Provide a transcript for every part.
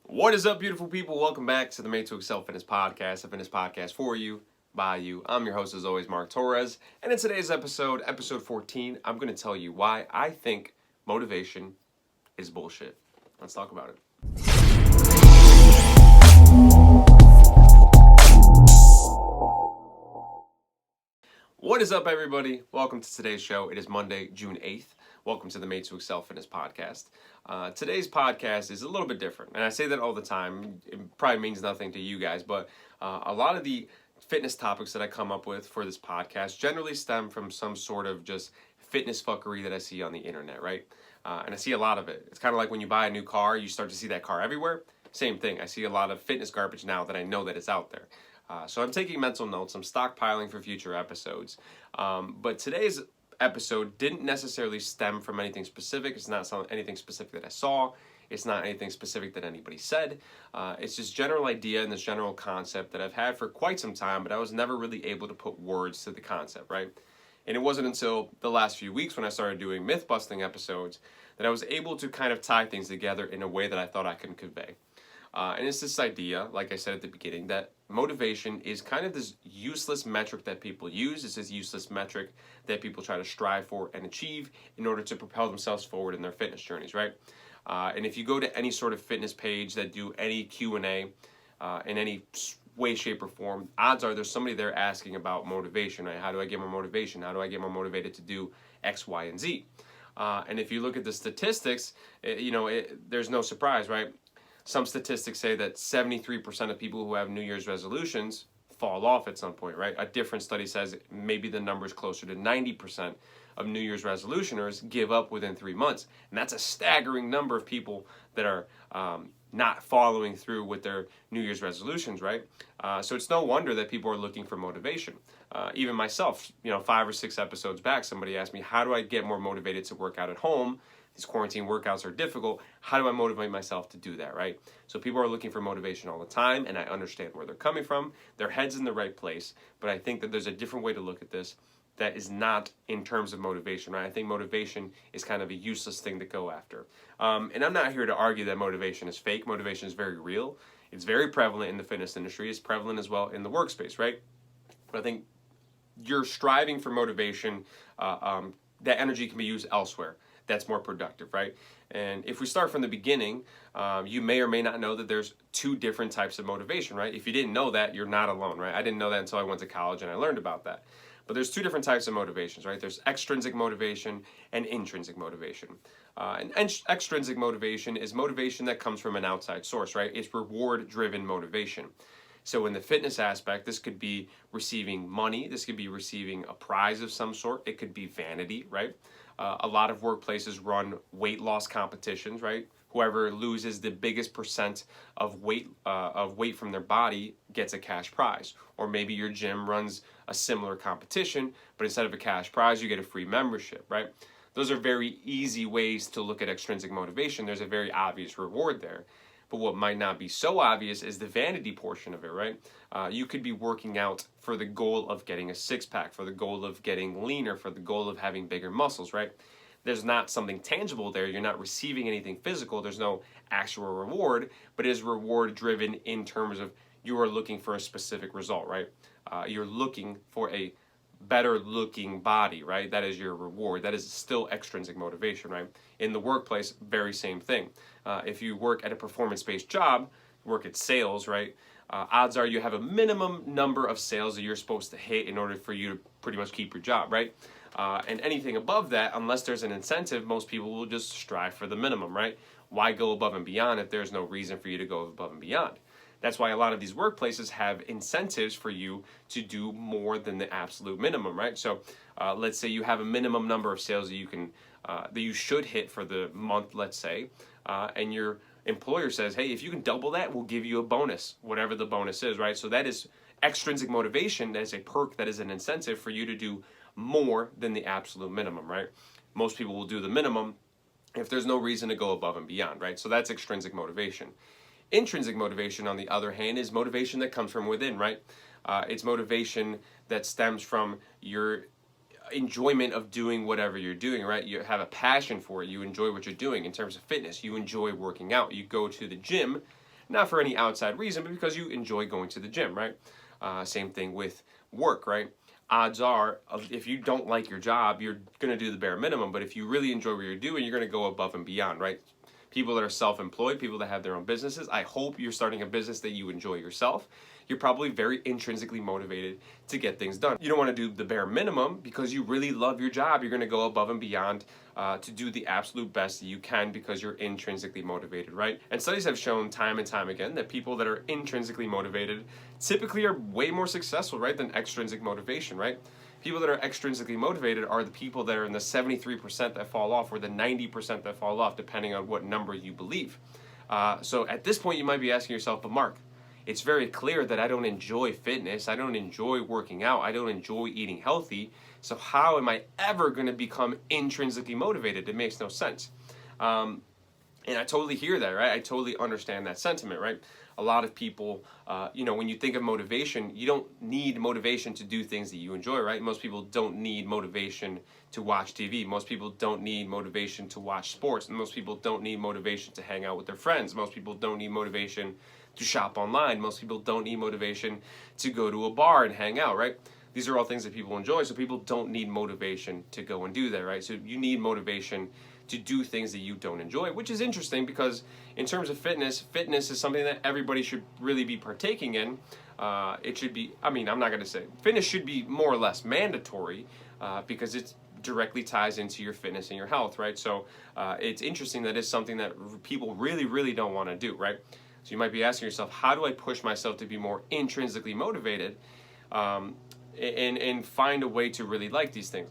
What is up, beautiful people? Welcome back to the Made to Excel Fitness Podcast, a fitness podcast for you, by you. I'm your host, as always, Mark Torres. And in today's episode, episode 14, I'm going to tell you why I think motivation is bullshit. Let's talk about it. What is up, everybody? Welcome to today's show. It is Monday, June 8th. Welcome to the Made to Excel Fitness Podcast. Today's podcast is a little bit different, and I say that all the time. It probably means nothing to you guys, but a lot of the fitness topics that I come up with for this podcast generally stem from some sort of just fitness fuckery that I see on the internet, right? And I see a lot of it. It's kind of like when you buy a new car, you start to see that car everywhere. Same thing. I see a lot of fitness garbage now that I know that it's out there. So I'm taking mental notes. I'm stockpiling for future episodes. But today's episode didn't necessarily stem from anything specific. It's not anything specific that I saw. It's not anything specific that anybody said. It's this general idea and this general concept that I've had for quite some time, but I was never really able to put words to the concept, right? And it wasn't until the last few weeks when I started doing myth-busting episodes that I was able to kind of tie things together in a way that I thought I could convey. And it's this idea, like I said at the beginning, that motivation is kind of this useless metric that people use. It's this useless metric that people try to strive for and achieve in order to propel themselves forward in their fitness journeys, right? And if you go to any sort of fitness page that do any Q&A in any way, shape, or form, odds are there's somebody there asking about motivation, right? How do I get more motivation? How do I get more motivated to do X, Y, and Z? And if you look at the statistics, there's no surprise, right? Some statistics say that 73% of people who have New Year's resolutions fall off at some point, right? A different study says maybe the number is closer to 90% of New Year's resolutioners give up within 3 months. And that's a staggering number of people that are not following through with their New Year's resolutions, right? So it's no wonder that people are looking for motivation. Even myself, 5 or 6 episodes back, somebody asked me, how do I get more motivated to work out at home? These quarantine workouts are difficult. How do I motivate myself to do that, right? So people are looking for motivation all the time, and I understand where they're coming from. Their head's in the right place, but I think that there's a different way to look at this that is not in terms of motivation, right? I think motivation is kind of a useless thing to go after. And I'm not here to argue that motivation is fake. Motivation is very real. It's very prevalent in the fitness industry. It's prevalent as well in the workspace, right? But I think you're striving for motivation, that energy can be used elsewhere. That's more productive, right? And if we start from the beginning, you may or may not know that there's 2 different types of motivation, right? If you didn't know that, you're not alone, right? I didn't know that until I went to college and I learned about that. But there's 2 different types of motivations, right? There's extrinsic motivation and intrinsic motivation. And extrinsic motivation is motivation that comes from an outside source, right? It's reward-driven motivation. So in the fitness aspect, this could be receiving money. This could be receiving a prize of some sort. It could be vanity, right? A lot of workplaces run weight loss competitions, right? Whoever loses the biggest percent of weight from their body gets a cash prize. Or maybe your gym runs a similar competition, but instead of a cash prize, you get a free membership, right? Those are very easy ways to look at extrinsic motivation. There's a very obvious reward there. But what might not be so obvious is the vanity portion of it, right? You could be working out for the goal of getting a six-pack, for the goal of getting leaner, for the goal of having bigger muscles, right? There's not something tangible there. You're not receiving anything physical. There's no actual reward, but it is reward-driven in terms of you are looking for a specific result, right? You're looking for a better looking body, right? That is your reward. That is still extrinsic motivation, right? In the workplace, very same thing. If you work at a performance-based job, work at sales, right? Odds are you have a minimum number of sales that you're supposed to hit in order for you to pretty much keep your job, right? And anything above that, unless there's an incentive, most people will just strive for the minimum, right? Why go above and beyond if there's no reason for you to go above and beyond? That's why a lot of these workplaces have incentives for you to do more than the absolute minimum, right? So let's say you have a minimum number of sales that you should hit for the month, let's say, and your employer says, hey, if you can double that, we'll give you a bonus, whatever the bonus is, right? So that is extrinsic motivation. That is a perk, that is an incentive for you to do more than the absolute minimum, right? Most people will do the minimum if there's no reason to go above and beyond, right? So that's extrinsic motivation. Intrinsic motivation, on the other hand, is motivation that comes from within, right? It's motivation that stems from your enjoyment of doing whatever you're doing, right? You have a passion for it. You enjoy what you're doing in terms of fitness. You enjoy working out. You go to the gym not for any outside reason, but because you enjoy going to the gym, right? Same thing with work, right? Odds are, if you don't like your job, you're going to do the bare minimum. But if you really enjoy what you're doing, you're going to go above and beyond, right? People that are self-employed, people that have their own businesses, I hope you're starting a business that you enjoy yourself. You're probably very intrinsically motivated to get things done. You don't want to do the bare minimum because you really love your job. You're going to go above and beyond to do the absolute best that you can because you're intrinsically motivated, right? And studies have shown time and time again that people that are intrinsically motivated typically are way more successful, right, than extrinsic motivation, right? People that are extrinsically motivated are the people that are in the 73% that fall off or the 90% that fall off, depending on what number you believe. So at this point, you might be asking yourself, but Mark, it's very clear that I don't enjoy fitness, I don't enjoy working out, I don't enjoy eating healthy, so how am I ever going to become intrinsically motivated? It makes no sense. And I totally hear that, right? I totally understand that sentiment, right? A lot of people, when you think of motivation, you don't need motivation to do things that you enjoy, right? Most people don't need motivation to watch TV. Most people don't need motivation to watch sports. And most people don't need motivation to hang out with their friends. Most people don't need motivation to shop online. Most people don't need motivation to go to a bar and hang out, right? These are all things that people enjoy, so people don't need motivation to go and do that, right? So you need motivation to do things that you don't enjoy, which is interesting because in terms of fitness is something that everybody should really be partaking in. It should be, I'm not going to say, fitness should be more or less mandatory because it directly ties into your fitness and your health, right? So it's interesting that it's something that people really, really don't want to do, right? So you might be asking yourself, how do I push myself to be more intrinsically motivated and find a way to really like these things?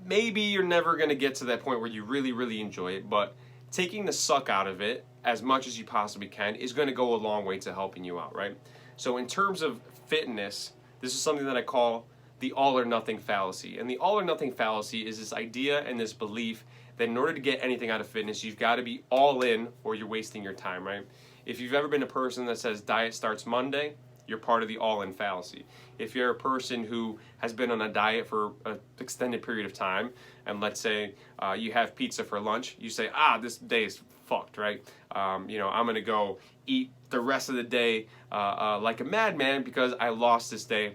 Maybe you're never going to get to that point where you really, really enjoy it, but taking the suck out of it as much as you possibly can is going to go a long way to helping you out, right? So in terms of fitness, this is something that I call the all or nothing fallacy. And the all or nothing fallacy is this idea and this belief that in order to get anything out of fitness, you've got to be all in or you're wasting your time, right? If you've ever been a person that says diet starts Monday, you're part of the all-in fallacy. If you're a person who has been on a diet for an extended period of time, and let's say you have pizza for lunch, you say, this day is fucked, right? I'm going to go eat the rest of the day like a madman because I lost this day.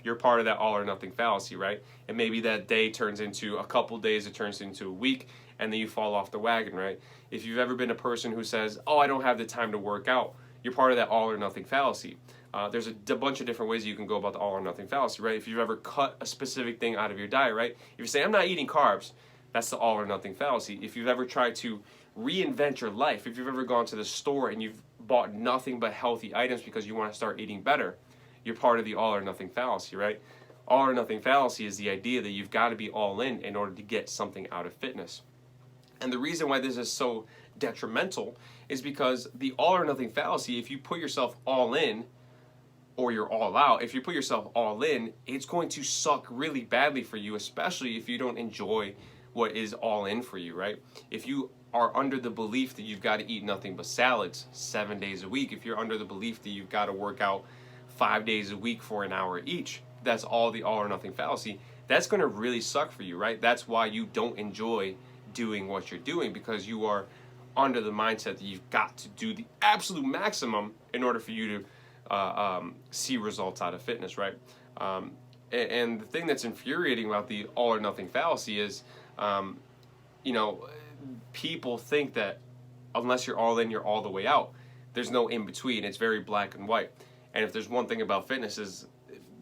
You're part of that all or nothing fallacy, right? And maybe that day turns into a couple days, it turns into a week, and then you fall off the wagon, right? If you've ever been a person who says, I don't have the time to work out, you're part of that all or nothing fallacy. There's a bunch of different ways you can go about the all or nothing fallacy, right? If you've ever cut a specific thing out of your diet, right? If you say, I'm not eating carbs, that's the all or nothing fallacy. If you've ever tried to reinvent your life, if you've ever gone to the store and you've bought nothing but healthy items because you want to start eating better, you're part of the all or nothing fallacy, right? All or nothing fallacy is the idea that you've got to be all in order to get something out of fitness. And the reason why this is so detrimental is because the all or nothing fallacy, if you put yourself all in, or you're all out, if you put yourself all in, it's going to suck really badly for you, especially if you don't enjoy what is all in for you, right? If you are under the belief that you've got to eat nothing but salads 7 days a week, if you're under the belief that you've got to work out 5 days a week for an hour each, that's all the all or nothing fallacy. That's going to really suck for you, right? That's why you don't enjoy doing what you're doing, because you are under the mindset that you've got to do the absolute maximum in order for you to see results out of fitness, right? And the thing that's infuriating about the all or nothing fallacy is, people think that unless you're all in, you're all the way out. There's no in between. It's very black and white. And if there's one thing about fitness is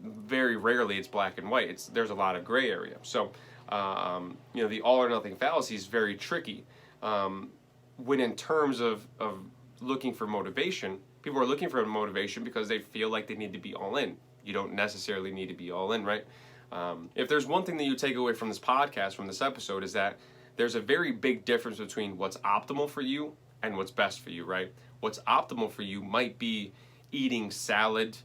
very rarely it's black and white. There's a lot of gray area. So, the all or nothing fallacy is very tricky. When in terms of looking for motivation, people are looking for motivation because they feel like they need to be all in. You don't necessarily need to be all in, right? If there's one thing that you take away from this podcast, from this episode, is that there's a very big difference between what's optimal for you and what's best for you, right? What's optimal for you might be eating salad,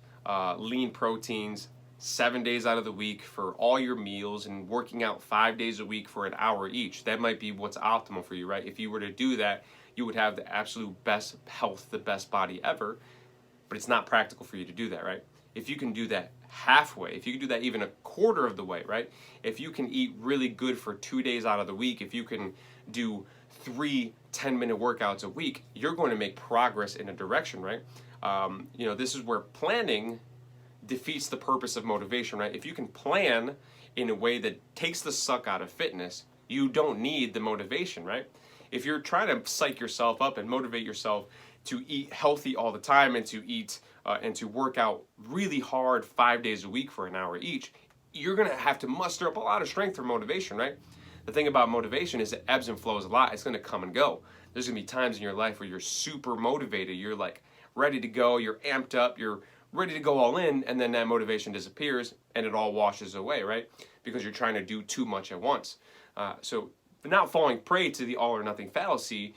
lean proteins, 7 days out of the week for all your meals, and working out 5 days a week for an hour each. That might be what's optimal for you, right? If you were to do that, you would have the absolute best health, the best body ever, but it's not practical for you to do that, right? If you can do that halfway, if you can do that even a quarter of the way, right? If you can eat really good for 2 days out of the week, if you can do 3 10-minute workouts a week, you're going to make progress in a direction, right? This is where planning defeats the purpose of motivation, right? If you can plan in a way that takes the suck out of fitness, you don't need the motivation, right? If you're trying to psych yourself up and motivate yourself to eat healthy all the time and to eat and to work out really hard 5 days a week for an hour each, you're going to have to muster up a lot of strength for motivation, right? The thing about motivation is it ebbs and flows a lot. It's going to come and go. There's going to be times in your life where you're super motivated. You're like ready to go. You're amped up. You're ready to go all in. And then that motivation disappears and it all washes away, right? Because you're trying to do too much at once. So not falling prey to the all or nothing fallacy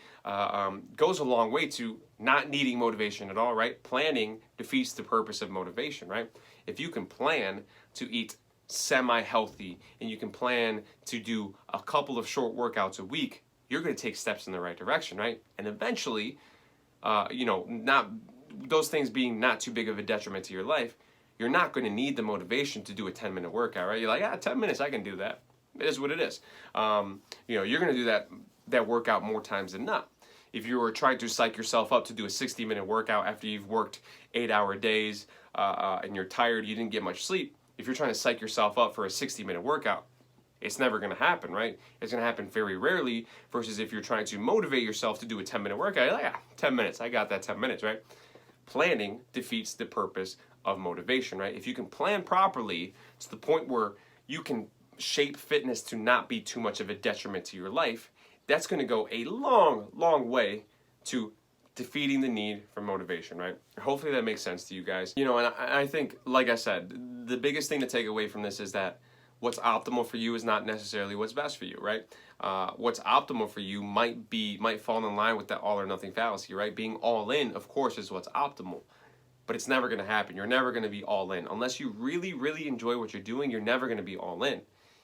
goes a long way to not needing motivation at all, right? Planning defeats the purpose of motivation, right? If you can plan to eat semi-healthy and you can plan to do a couple of short workouts a week, you're going to take steps in the right direction, right? And eventually, not those things being not too big of a detriment to your life, you're not going to need the motivation to do a 10-minute workout, right? You're like, 10 minutes, I can do that. It is what it is. You're going to do that workout more times than not. If you were trying to psych yourself up to do a 60-minute workout after you've worked 8-hour days and you're tired, you didn't get much sleep, if you're trying to psych yourself up for a 60-minute workout, it's never going to happen, right? It's going to happen very rarely versus if you're trying to motivate yourself to do a 10-minute workout, you're like, 10 minutes, I got that 10 minutes, right? Planning defeats the purpose of motivation, right? If you can plan properly to the point where you can shape fitness to not be too much of a detriment to your life, that's going to go a long, long way to defeating the need for motivation, right? Hopefully that makes sense to you guys. And I think, like I said, the biggest thing to take away from this is that what's optimal for you is not necessarily what's best for you, right? What's optimal for you might fall in line with that all or nothing fallacy, right? Being all in, of course, is what's optimal, but it's never going to happen. You're never going to be all in. Unless you really, really enjoy what you're doing, you're never going to be all in.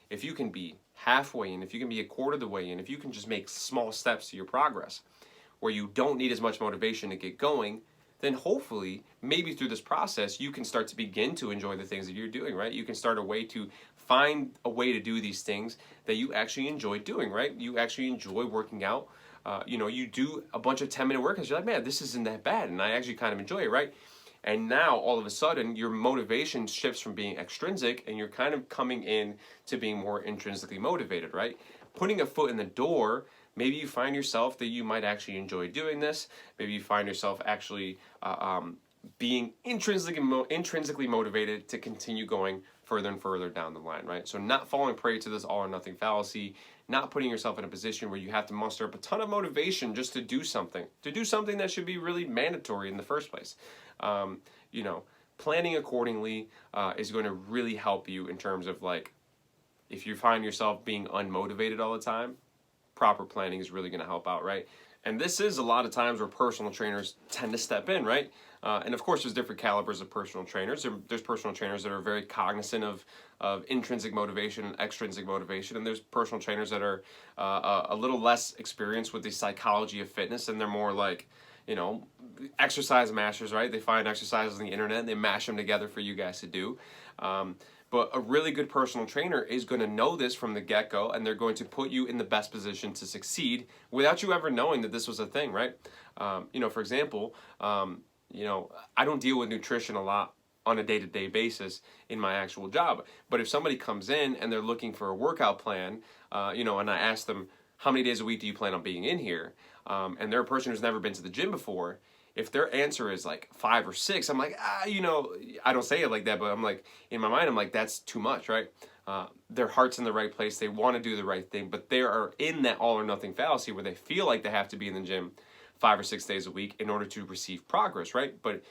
If you can be halfway in, if you can be a quarter of the way in, if you can just make small steps to your progress where you don't need as much motivation to get going, then hopefully, maybe through this process, you can start to begin to enjoy the things that you're doing, right? You can start to find a way to do these things that you actually enjoy doing, right? You actually enjoy working out. You do a bunch of 10-minute workouts. You're like, man, this isn't that bad, and I actually kind of enjoy it, right? And now, all of a sudden, your motivation shifts from being extrinsic, and you're kind of coming in to being more intrinsically motivated, right? Putting a foot in the door, maybe you find yourself that you might actually enjoy doing this. Maybe you find yourself actually being intrinsically motivated to continue going further and further down the line, right? So not falling prey to this all or nothing fallacy, not putting yourself in a position where you have to muster up a ton of motivation just to do something that should be really mandatory in the first place. Planning accordingly is going to really help you in terms of like, if you find yourself being unmotivated all the time, proper planning is really going to help out, right? And this is a lot of times where personal trainers tend to step in, right? And of course, there's different calibers of personal trainers. There's personal trainers that are very cognizant of intrinsic motivation and extrinsic motivation, and there's personal trainers that are a little less experienced with the psychology of fitness, and they're more like, exercise masters, right? They find exercises on the internet and they mash them together for you guys to do. But a really good personal trainer is going to know this from the get-go, and they're going to put you in the best position to succeed without you ever knowing that this was a thing, right? For example, I don't deal with nutrition a lot on a day-to-day basis in my actual job. But if somebody comes in and they're looking for a workout plan, and I ask them, how many days a week do you plan on being in here? And they're a person who's never been to the gym before. If their answer is like 5 or 6, I'm like, I don't say it like that, but I'm like, in my mind, I'm like, that's too much, right? Their heart's in the right place. They want to do the right thing, but they are in that all or nothing fallacy where they feel like they have to be in the gym 5 or 6 days a week in order to receive progress, right? But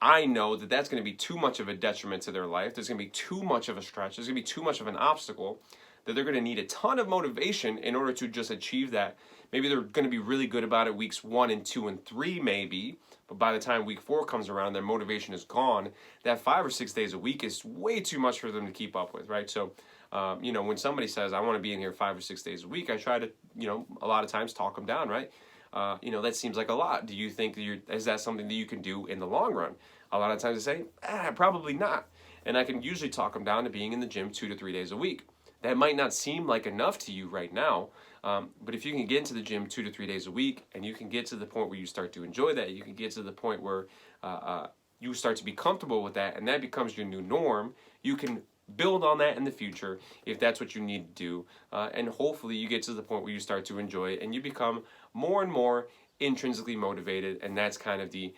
I know that that's going to be too much of a detriment to their life. There's going to be too much of a stretch. There's going to be too much of an obstacle that they're going to need a ton of motivation in order to just achieve that. Maybe they're going to be really good about it weeks 1 and 2 and 3 maybe, but by the time week 4 comes around, their motivation is gone. That 5 or 6 days a week is way too much for them to keep up with, right? So, when somebody says, I want to be in here 5 or 6 days a week, I try to, a lot of times talk them down, right? That seems like a lot. Do you think is that something that you can do in the long run? A lot of times they say, probably not. And I can usually talk them down to being in the gym 2 to 3 days a week. That might not seem like enough to you right now, But if you can get into the gym 2 to 3 days a week, and you can get to the point where you start to enjoy that, you can get to the point where you start to be comfortable with that, and that becomes your new norm, you can build on that in the future if that's what you need to do, and hopefully you get to the point where you start to enjoy it and you become more and more intrinsically motivated. And that's kind of the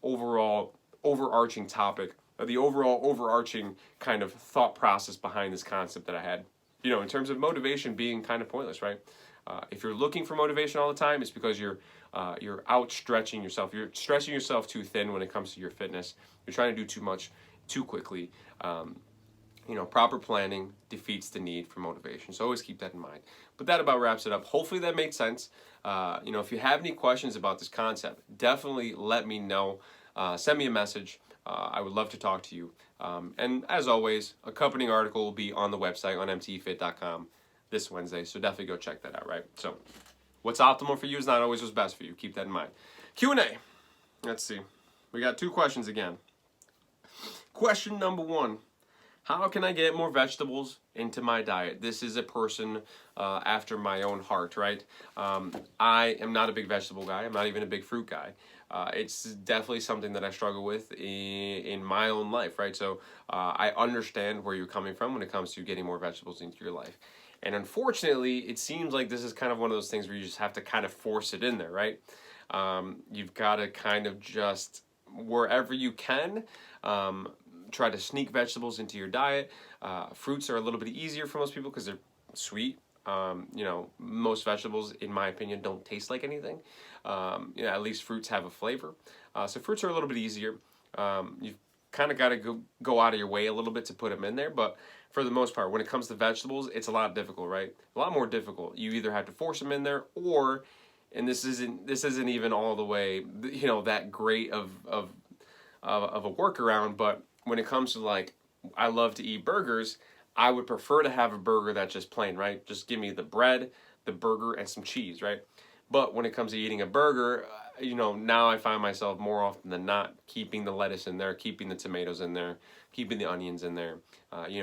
overall overarching topic, or the overall overarching kind of thought process behind this concept that I had. In terms of motivation being kind of pointless, right? If you're looking for motivation all the time, it's because you're outstretching yourself. You're stretching yourself too thin when it comes to your fitness. You're trying to do too much too quickly. Proper planning defeats the need for motivation. So always keep that in mind. But that about wraps it up. Hopefully that made sense. If you have any questions about this concept, definitely let me know. Send me a message. I would love to talk to you. And as always, accompanying article will be on the website on mtefit.com this Wednesday. So definitely go check that out, right? So what's optimal for you is not always what's best for you. Keep that in mind. Q&A. Let's see. We got 2 questions again. Question number 1. How can I get more vegetables into my diet? This is a person after my own heart, right? I am not a big vegetable guy. I'm not even a big fruit guy. It's definitely something that I struggle with in my own life, right? So I understand where you're coming from when it comes to getting more vegetables into your life. And unfortunately, it seems like this is kind of one of those things where you just have to kind of force it in there, right? You've got to kind of just, wherever you can, try to sneak vegetables into your diet. Fruits are a little bit easier for most people because they're sweet. Most vegetables, in my opinion, don't taste like anything. At least fruits have a flavor. So fruits are a little bit easier. You've kind of got to go out of your way a little bit to put them in there. But for the most part, when it comes to vegetables, it's a lot difficult, right? A lot more difficult. You either have to force them in there, or, and this isn't even all the way, that great of a workaround. But when it comes to, I love to eat burgers, I would prefer to have a burger that's just plain, right? Just give me the bread, the burger, and some cheese, right? But when it comes to eating a burger, now I find myself more often than not keeping the lettuce in there, keeping the tomatoes in there, keeping the onions in there,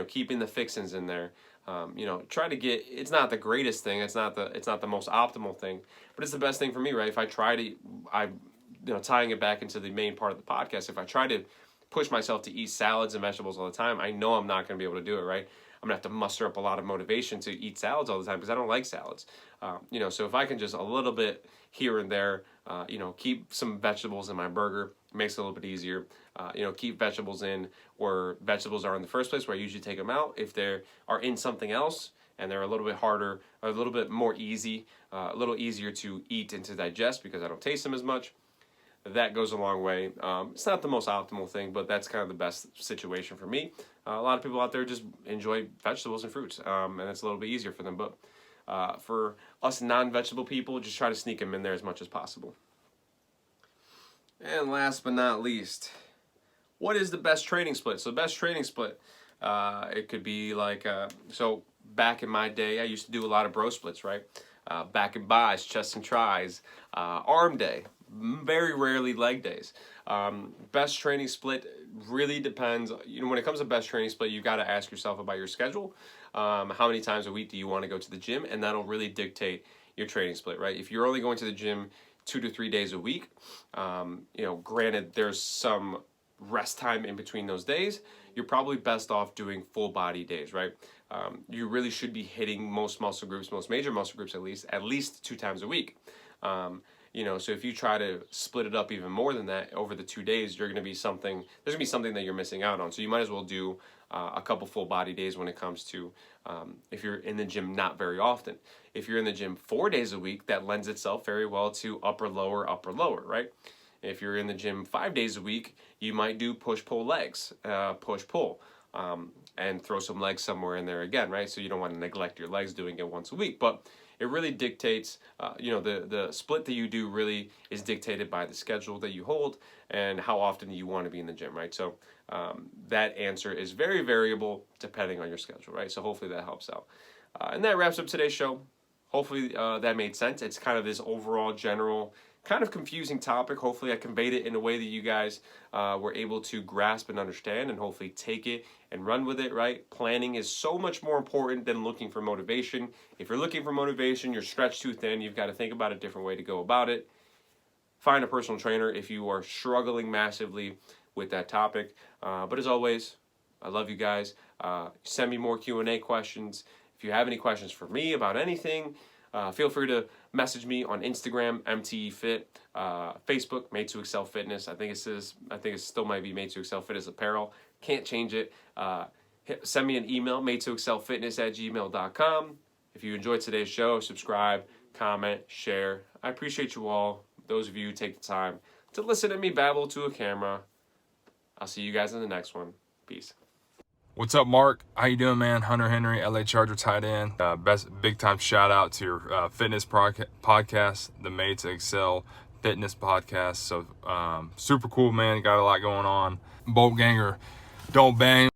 keeping the fixins in there. Try to get, it's not the greatest thing, it's not the most optimal thing, but it's the best thing for me, right? If I try to, tying it back into the main part of the podcast, if I try to push myself to eat salads and vegetables all the time, I know I'm not going to be able to do it, right? I'm going to have to muster up a lot of motivation to eat salads all the time because I don't like salads. So if I can just a little bit here and there, keep some vegetables in my burger, it makes it a little bit easier. Keep vegetables in where vegetables are in the first place, where I usually take them out. If they are in something else and they're a little bit harder, or a little bit more easy, a little easier to eat and to digest because I don't taste them as much, that goes a long way. It's not the most optimal thing, but that's kind of the best situation for me. A lot of people out there just enjoy vegetables and fruits, and it's a little bit easier for them. But for us non-vegetable people, just try to sneak them in there as much as possible. And last but not least, what is the best training split? So the best training split, it could be so back in my day, I used to do a lot of bro splits, right? Back and buys, chest and tries, arm day, very rarely leg days. Best training split really depends. When it comes to best training split, you've got to ask yourself about your schedule. How many times a week do you want to go to the gym? And that'll really dictate your training split, right? If you're only going to the gym 2 to 3 days a week, granted there's some rest time in between those days, you're probably best off doing full body days, right? You really should be hitting most muscle groups, most major muscle groups at least 2 times a week. So if you try to split it up even more than that over the 2 days, there's going to be something that you're missing out on. So you might as well do a couple full body days when it comes to if you're in the gym not very often. If you're in the gym 4 days a week, that lends itself very well to upper, lower, right? If you're in the gym 5 days a week, you might do push-pull legs, push-pull, and throw some legs somewhere in there again, right? So you don't want to neglect your legs doing it once a week. But it really dictates, the split that you do really is dictated by the schedule that you hold and how often you want to be in the gym, right? So that answer is very variable depending on your schedule, right? So hopefully that helps out. And that wraps up today's show. Hopefully that made sense. It's kind of this overall general kind of confusing topic. Hopefully I conveyed it in a way that you guys were able to grasp and understand, and hopefully take it and run with it, right? Planning is so much more important than looking for motivation. If you're looking for motivation, you're stretched too thin. You've got to think about a different way to go about it. Find a personal trainer if you are struggling massively with that topic. But as always, I love you guys. Send me more Q&A questions. If you have any questions for me about anything, feel free to message me on Instagram, MTEFit, Facebook, Made to Excel Fitness. I think it still might be Made to Excel Fitness Apparel. Can't change it. Send me an email, madetoexcelfitness@gmail.com. If you enjoyed today's show, subscribe, comment, share. I appreciate you all. Those of you who take the time to listen to me babble to a camera. I'll see you guys in the next one. Peace. What's up, Mark? How you doing, man? Hunter Henry, LA Charger tight end. Best big time shout out to your fitness podcast, the Made to Excel Fitness podcast. So super cool, man. Got a lot going on. Bolt ganger, don't bang.